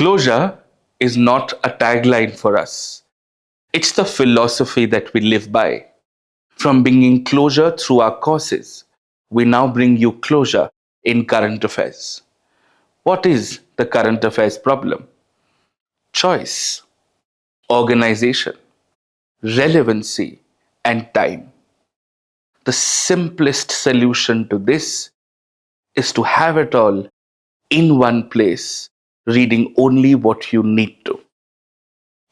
Closure is not a tagline for us, it's the philosophy that we live by. From bringing closure through our courses, we now bring you closure in current affairs. What is the current affairs problem? Choice, organization, relevancy, and time. The simplest solution to this is to have it all in one place, reading only what you need to.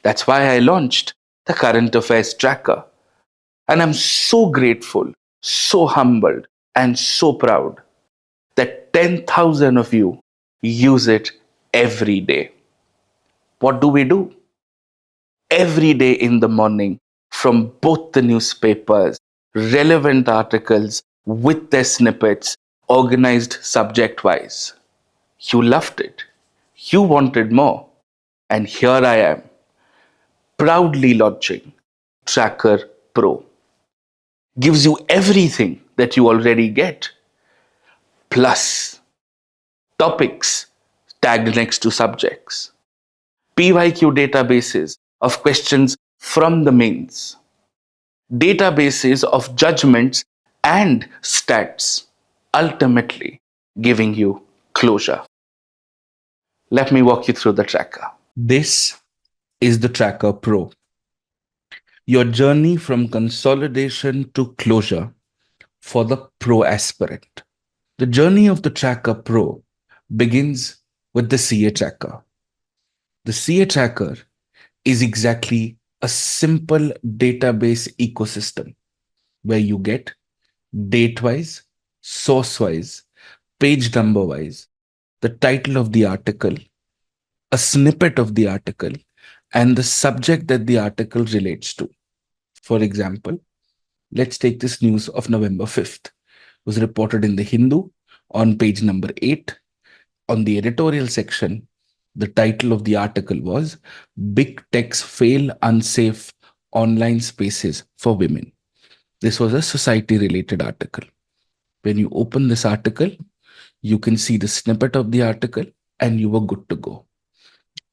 That's why I launched the Current Affairs Tracker. And I'm so grateful, so humbled, and so proud that 10,000 of you use it every day. What do we do? Every day in the morning, from both the newspapers, relevant articles with their snippets, organized subject wise. You loved it. You wanted more. And here I am, proudly launching Tracker Pro. Gives you everything that you already get, plus topics tagged next to subjects, PYQ databases of questions from the mains, databases of judgments and stats, ultimately giving you closure. Let me walk you through the tracker. This is the Tracker Pro. Your journey from consolidation to closure for the pro aspirant. The journey of the Tracker Pro begins with the CA Tracker. The CA Tracker is exactly a simple database ecosystem where you get date wise, source wise, page number wise, the title of the article, a snippet of the article, and the subject that the article relates to. For example, let's take this news of November 5th. It was reported in the Hindu on page number 8. On the editorial section, the title of the article was Big Techs Fail Unsafe Online Spaces for Women. This was a society related article. When you open this article, you can see the snippet of the article and you were good to go.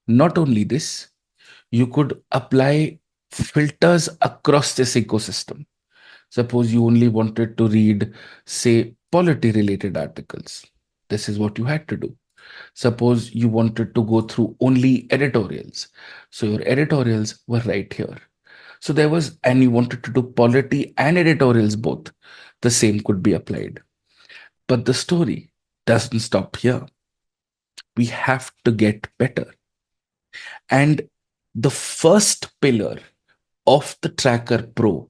Not only this, you could apply filters across this ecosystem. Suppose you only wanted to read, say, polity related articles. This is what you had to do. Suppose you wanted to go through only editorials. So your editorials were right here. So there was, and you wanted to do polity and editorials both, the same could be applied. But the story doesn't stop here. We have to get better. And the first pillar of the Tracker Pro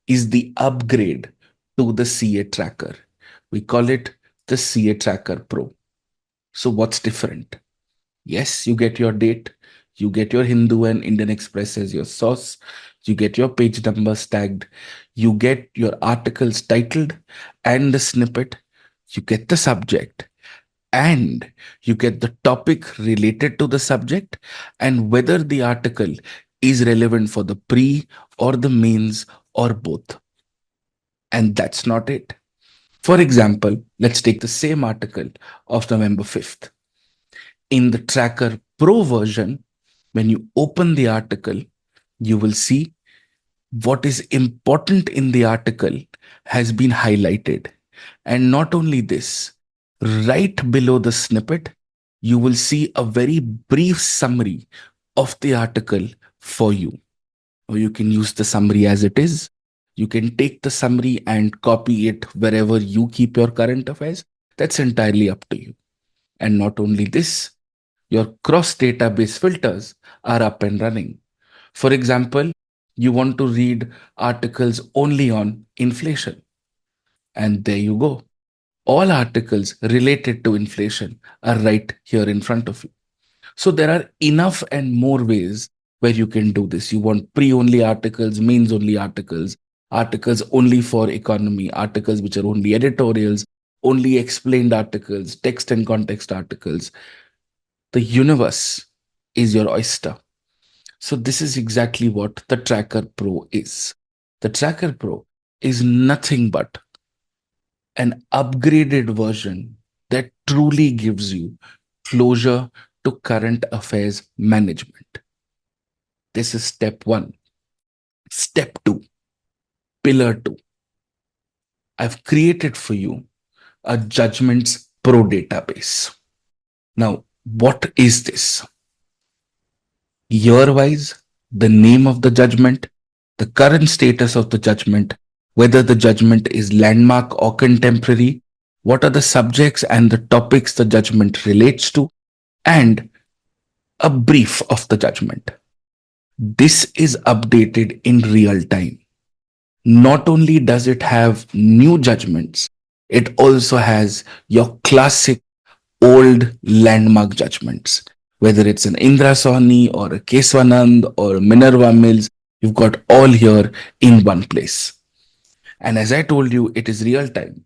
is the upgrade to the CA Tracker. We call it the CA Tracker Pro. So what's different? Yes, you get your date, you get your Hindu and Indian Express as your source, you get your page numbers tagged, you get your articles titled and the snippet, you get the subject, and you get the topic related to the subject and whether the article is relevant for the pre or the mains or both. And that's not it. For example, let's take the same article of November 5th. In the Tracker Pro version, when you open the article, you will see what is important in the article has been highlighted. And not only this, right below the snippet, you will see a very brief summary of the article for you. Or you can use the summary as it is. You can take the summary and copy it wherever you keep your current affairs. That's entirely up to you. And not only this, your cross database filters are up and running. For example, you want to read articles only on inflation. And there you go. All articles related to inflation are right here in front of you. So there are enough and more ways where you can do this. You want pre-only articles, mains-only articles, articles only for economy, articles which are only editorials, only explained articles, text and context articles. The universe is your oyster. So this is exactly what the Tracker Pro is. The Tracker Pro is nothing but an upgraded version that truly gives you closure to current affairs management. This is step one. Step two, pillar two. I've created for you a Judgments Pro database. Now, what is this? Year wise, the name of the judgment, the current status of the judgment, whether the judgment is landmark or contemporary, what are the subjects and the topics the judgment relates to, and a brief of the judgment. This is updated in real time. Not only does it have new judgments, it also has your classic old landmark judgments. Whether it's an Indra Sawhney or a Keswanand or a Minerva Mills, you've got all here in one place. And as I told you, it is real time.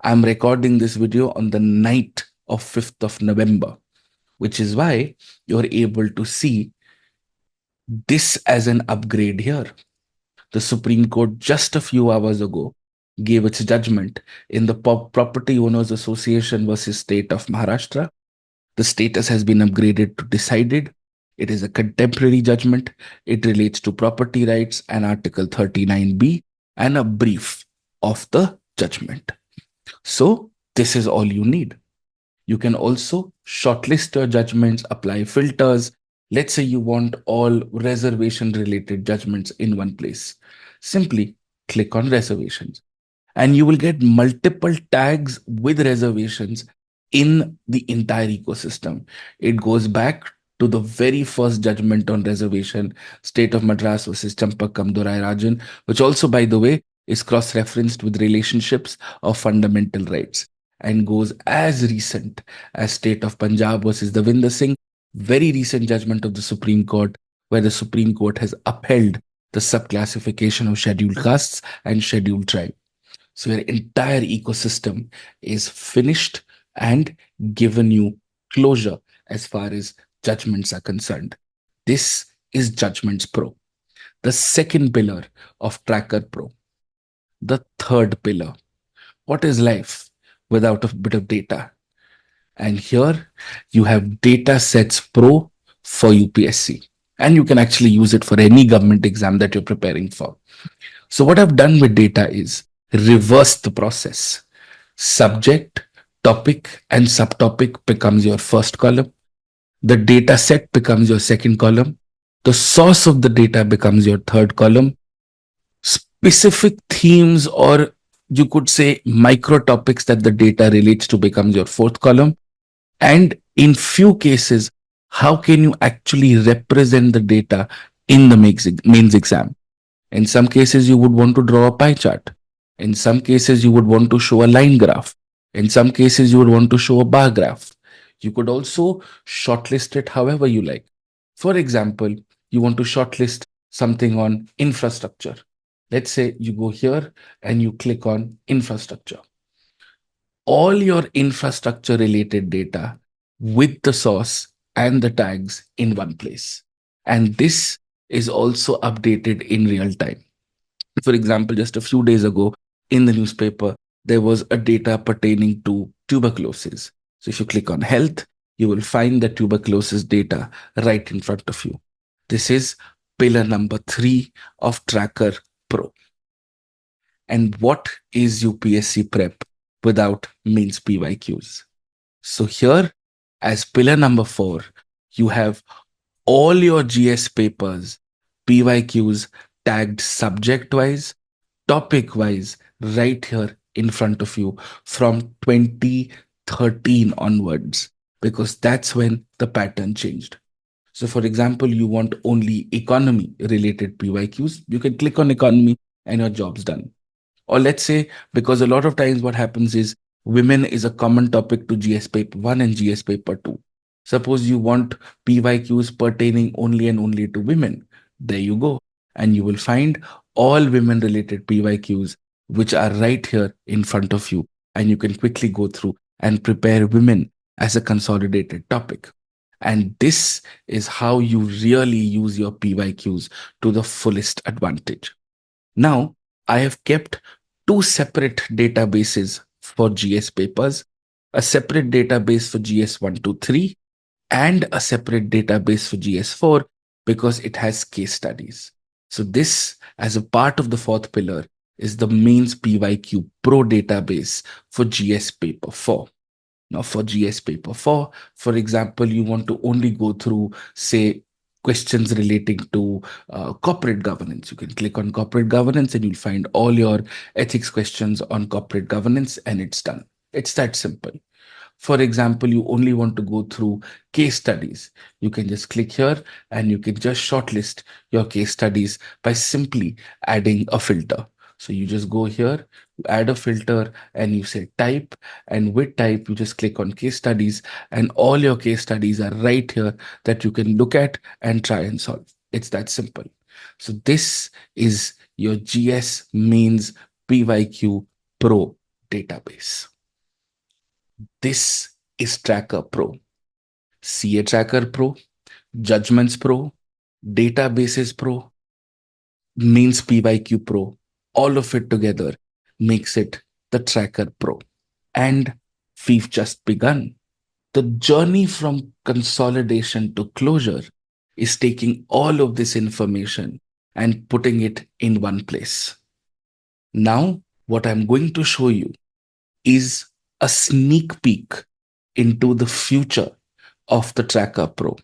I'm recording this video on the night of 5th of November, which is why you're able to see this as an upgrade here. The Supreme Court just a few hours ago gave its judgment in the Property Owners Association versus State of Maharashtra. The status has been upgraded to decided. It is a contemporary judgment. It relates to property rights and Article 39B and a brief of the judgment. So this is all you need. You can also shortlist your judgments, apply filters. Let's say you want all reservation related judgments in one place. Simply click on reservations and you will get multiple tags with reservations in the entire ecosystem. It goes back to the very first judgment on reservation, State of Madras versus Champakam Durai Rajan, which also, by the way, is cross-referenced with relationships of fundamental rights and goes as recent as State of Punjab versus Davinder Singh, very recent judgment of the Supreme Court, where the Supreme Court has upheld the subclassification of scheduled castes and scheduled tribe. So your entire ecosystem is finished and given you closure as far as judgments are concerned. This is Judgments Pro, the second pillar of Tracker Pro. The third pillar, what is life without a bit of data? And here you have Data Sets Pro for UPSC. And you can actually use it for any government exam that you're preparing for. So what I've done with data is reverse the process. Subject, topic, and subtopic becomes your first column. The data set becomes your second column. The source of the data becomes your third column. Specific themes, or you could say micro topics that the data relates to, becomes your fourth column. And in few cases, how can you actually represent the data in the mains exam? In some cases, you would want to draw a pie chart. In some cases, you would want to show a line graph. In some cases, you would want to show a bar graph. You could also shortlist it however you like. For example, you want to shortlist something on infrastructure. Let's say you go here and you click on infrastructure. All your infrastructure related data with the source and the tags in one place. And this is also updated in real time. For example, just a few days ago in the newspaper, there was a data pertaining to tuberculosis. So if you click on health, you will find the tuberculosis data right in front of you. This is pillar number 3 of Tracker Pro. And what is UPSC prep without mains PYQs? So here, as pillar number 4, you have all your GS papers, PYQs tagged subject-wise, topic-wise, right here in front of you from 2013 onwards, because that's when the pattern changed. So for example, you want only economy-related PYQs, you can click on economy and your job's done. Or let's say, because a lot of times what happens is women is a common topic to GS paper 1 and GS paper 2. Suppose you want PYQs pertaining only and only to women. There you go. And you will find all women related PYQs, which are right here in front of you. And you can quickly go through and prepare women as a consolidated topic. And this is how you really use your PYQs to the fullest advantage. Now, I have kept 2 separate databases for GS papers, a separate database for GS 1 to 3, and a separate database for GS4 because it has case studies. So this, as a part of the fourth pillar, is the mains PYQ Pro database for GS Paper 4. Now, for GS Paper 4, for example, you want to only go through, say, questions relating to corporate governance. You can click on corporate governance and you'll find all your ethics questions on corporate governance, and it's done. It's that simple. For example, you only want to go through case studies. You can just click here and you can just shortlist your case studies by simply adding a filter. So you just go here, you add a filter and you say type, and with type, you just click on case studies, and all your case studies are right here that you can look at and try and solve. It's that simple. So this is your GS Mains PYQ Pro database. This is Tracker Pro, CA Tracker Pro, Judgments Pro, Databases Pro, Mains PYQ Pro. All of it together makes it the Tracker Pro. And we've just begun. The journey from consolidation to closure is taking all of this information and putting it in one place. Now, what I'm going to show you is a sneak peek into the future of the Tracker Pro.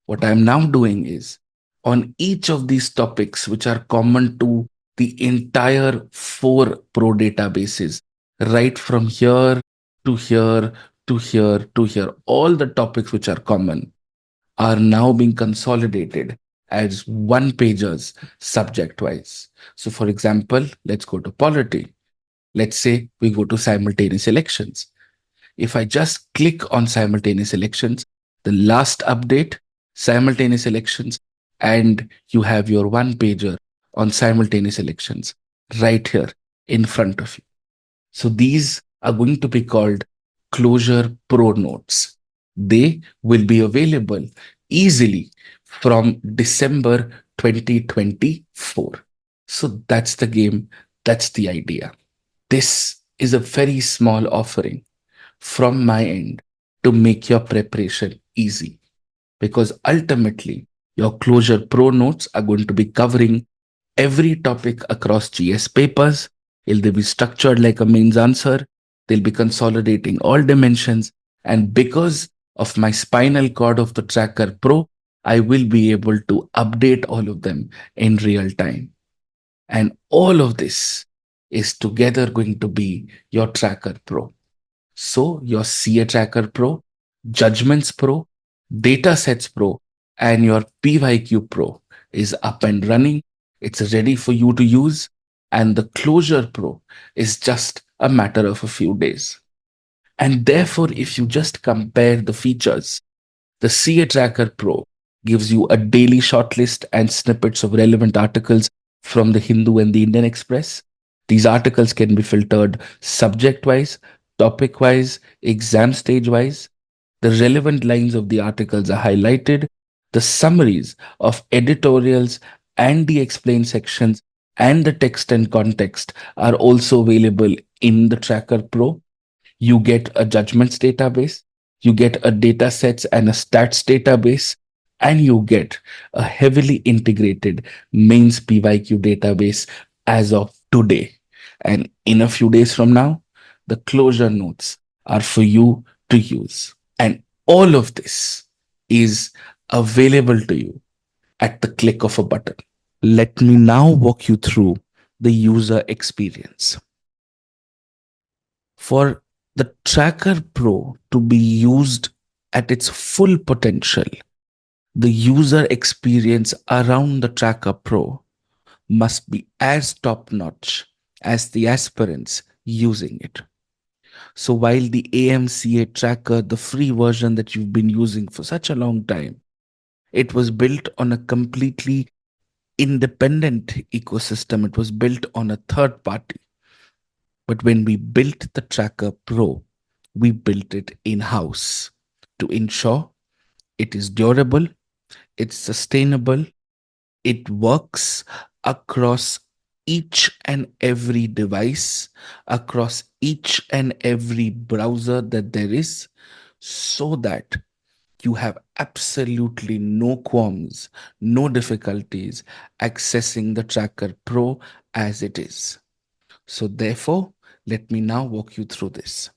What I'm now doing is on each of these topics, which are common to the entire 4 Pro databases, right from here to here to here to here, all the topics which are common are now being consolidated as one pages subject wise. So, for example, let's go to polity. Let's say we go to simultaneous elections. If I just click on simultaneous elections, the last update, simultaneous elections, and you have your one pager on simultaneous elections right here in front of you. So these are going to be called Closure Pro Notes. They will be available easily from December 2024. So that's the game. That's the idea. This is a very small offering from my end to make your preparation easy, because ultimately your Closure Pro notes are going to be covering every topic across GS papers. They'll be structured like a mains answer. They'll be consolidating all dimensions. And because of my spinal cord of the Tracker Pro, I will be able to update all of them in real time. And all of this is together going to be your Tracker Pro. So your CA Tracker Pro, Judgments Pro, Datasets Pro, and your PYQ Pro is up and running. It's ready for you to use. And the Closure Pro is just a matter of a few days. And therefore, if you just compare the features, the CA Tracker Pro gives you a daily shortlist and snippets of relevant articles from the Hindu and the Indian Express. These articles can be filtered subject wise, topic wise, exam stage wise. The relevant lines of the articles are highlighted. The summaries of editorials and the explain sections and the text and context are also available in the Tracker Pro. You get a judgments database, you get a data sets and a stats database, and you get a heavily integrated mains PYQ database as of today. And in a few days from now, the closure notes are for you to use. And all of this is available to you at the click of a button. Let me now walk you through the user experience. For the Tracker Pro to be used at its full potential, the user experience around the Tracker Pro must be as top notch as the aspirants using it. So while the AMCA Tracker, the free version that you've been using for such a long time, it was built on a completely independent ecosystem. It was built on a third party. But when we built the Tracker Pro, we built it in-house to ensure it is durable, it's sustainable, it works across each and every device, across each and every browser that there is, so that you have absolutely no qualms, no difficulties accessing the Tracker Pro as it is. So, therefore, let me now walk you through this.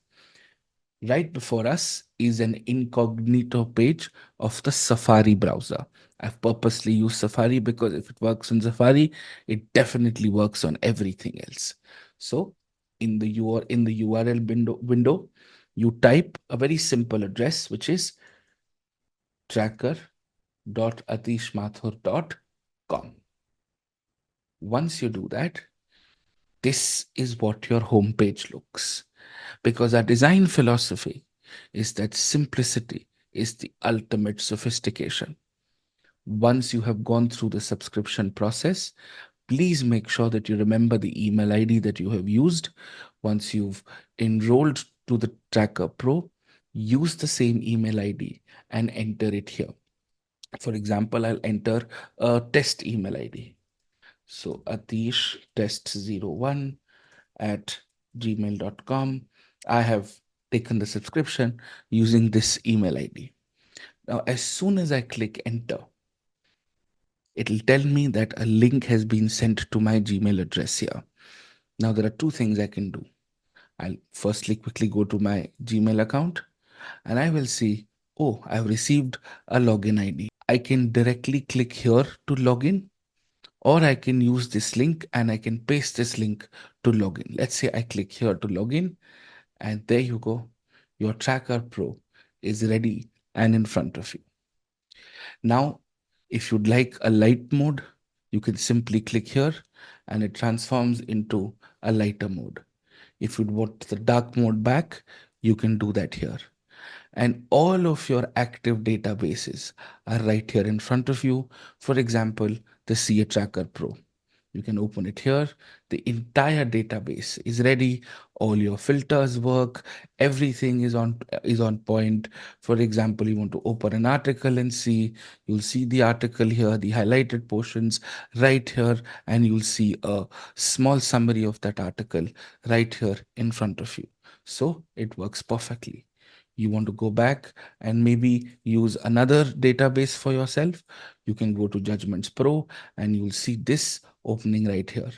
Right before us is an incognito page of the Safari browser. I've purposely used Safari because if it works on Safari, it definitely works on everything else. So, in the URL window, you type a very simple address, which is tracker.atishmathur.com. Once you do that, this is what your homepage looks. Because our design philosophy is that simplicity is the ultimate sophistication. Once you have gone through the subscription process, please make sure that you remember the email ID that you have used. Once you've enrolled to the Tracker Pro, use the same email ID and enter it here. For example, I'll enter a test email ID. So Atish test01 at gmail.com. I have taken the subscription using this email ID. Now, as soon as I click enter, it'll tell me that a link has been sent to my Gmail address here. Now, there are two things I can do. I'll firstly quickly go to my Gmail account and I will see, oh, I've received a login ID. I can directly click here to login, or I can use this link and I can paste this link to login. Let's say I click here to login, and there you go. Your Tracker Pro is ready and in front of you. Now, if you'd like a light mode, you can simply click here and it transforms into a lighter mode. If you'd want the dark mode back, you can do that here. And all of your active databases are right here in front of you. For example, the CA Tracker Pro. You can open it here. The entire database is ready. All your filters work. Everything is on point. For example, you want to open an article and see. You'll see the article here, the highlighted portions right here, and you'll see a small summary of that article right here in front of you. So it works perfectly. You want to go back and maybe use another database for yourself, you can go to Judgments Pro and you'll see this opening right here.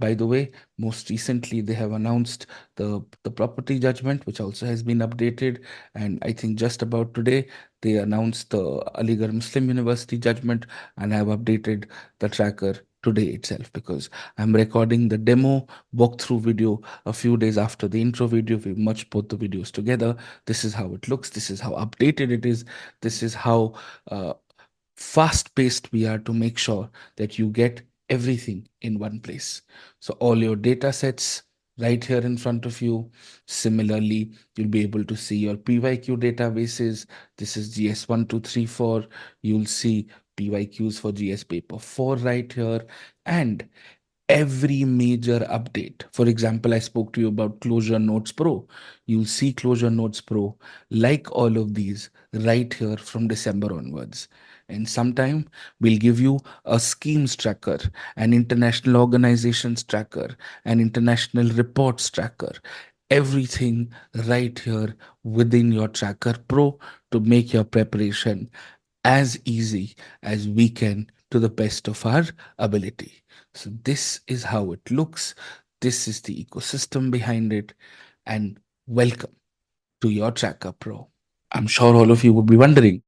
By the way, most recently they have announced the property judgment, which also has been updated. And I think just about today, they announced the Aligarh Muslim University judgment, and I have updated the tracker today itself because I'm recording the demo walkthrough video a few days after the intro video. We merged both the videos together. This is how it looks. This is how updated it is. This is how fast paced we are to make sure that you get everything in one place. So all your data sets right here in front of you. Similarly, you'll be able to see your PYQ databases. This is GS1234. You'll see PYQs for GS paper 4 right here. And every major update. For example, I spoke to you about Closure Notes Pro. You'll see Closure Notes Pro, like all of these, right here from December onwards. And sometime we'll give you a schemes tracker, an international organizations tracker, an international reports tracker, everything right here within your Tracker Pro to make your preparation as easy as we can to the best of our ability. So, this is how it looks. This is the ecosystem behind it. And welcome to your Tracker Pro. I'm sure all of you would be wondering,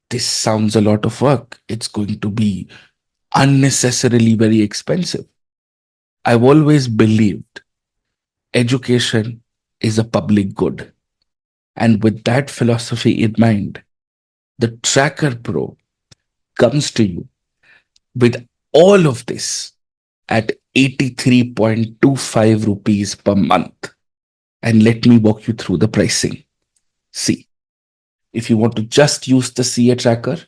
this sounds a lot of work. It's going to be unnecessarily very expensive. I've always believed education is a public good. And with that philosophy in mind, the Tracker Pro comes to you with all of this at 83.25 rupees per month. And let me walk you through the pricing. See, if you want to just use the CA tracker,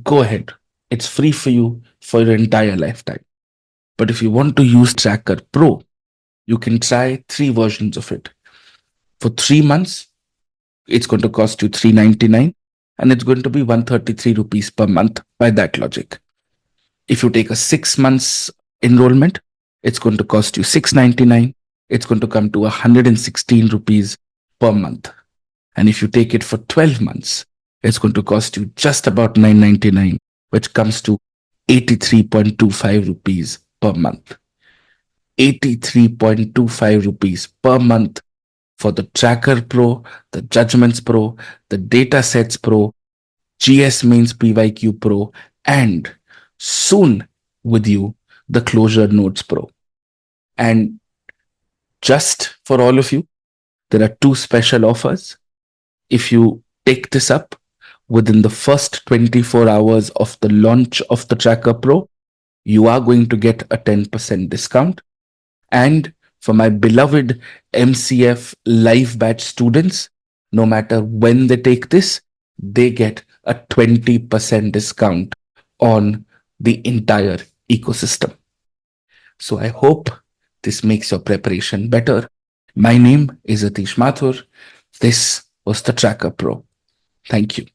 go ahead. It's free for you for your entire lifetime. But if you want to use Tracker Pro, you can try 3 versions of it. For 3 months, it's going to cost you 399 and it's going to be 133 rupees per month by that logic. If you take a 6 months enrollment, it's going to cost you 699. It's going to come to 116 rupees per month. And if you take it for 12 months, it's going to cost you just about 999, which comes to 83.25 rupees per month. 83.25 rupees per month for the Tracker Pro, the Judgments Pro, the Datasets Pro, GS Mains PYQ Pro, and soon with you, the Closure Notes Pro. And just for all of you, there are two special offers. If you take this up within the first 24 hours of the launch of the Tracker Pro, you are going to get a 10% discount. And for my beloved MCF live batch students, no matter when they take this, they get a 20% discount on the entire ecosystem. So I hope this makes your preparation better. My name is Atish Mathur. This was the Tracker Pro. Thank you.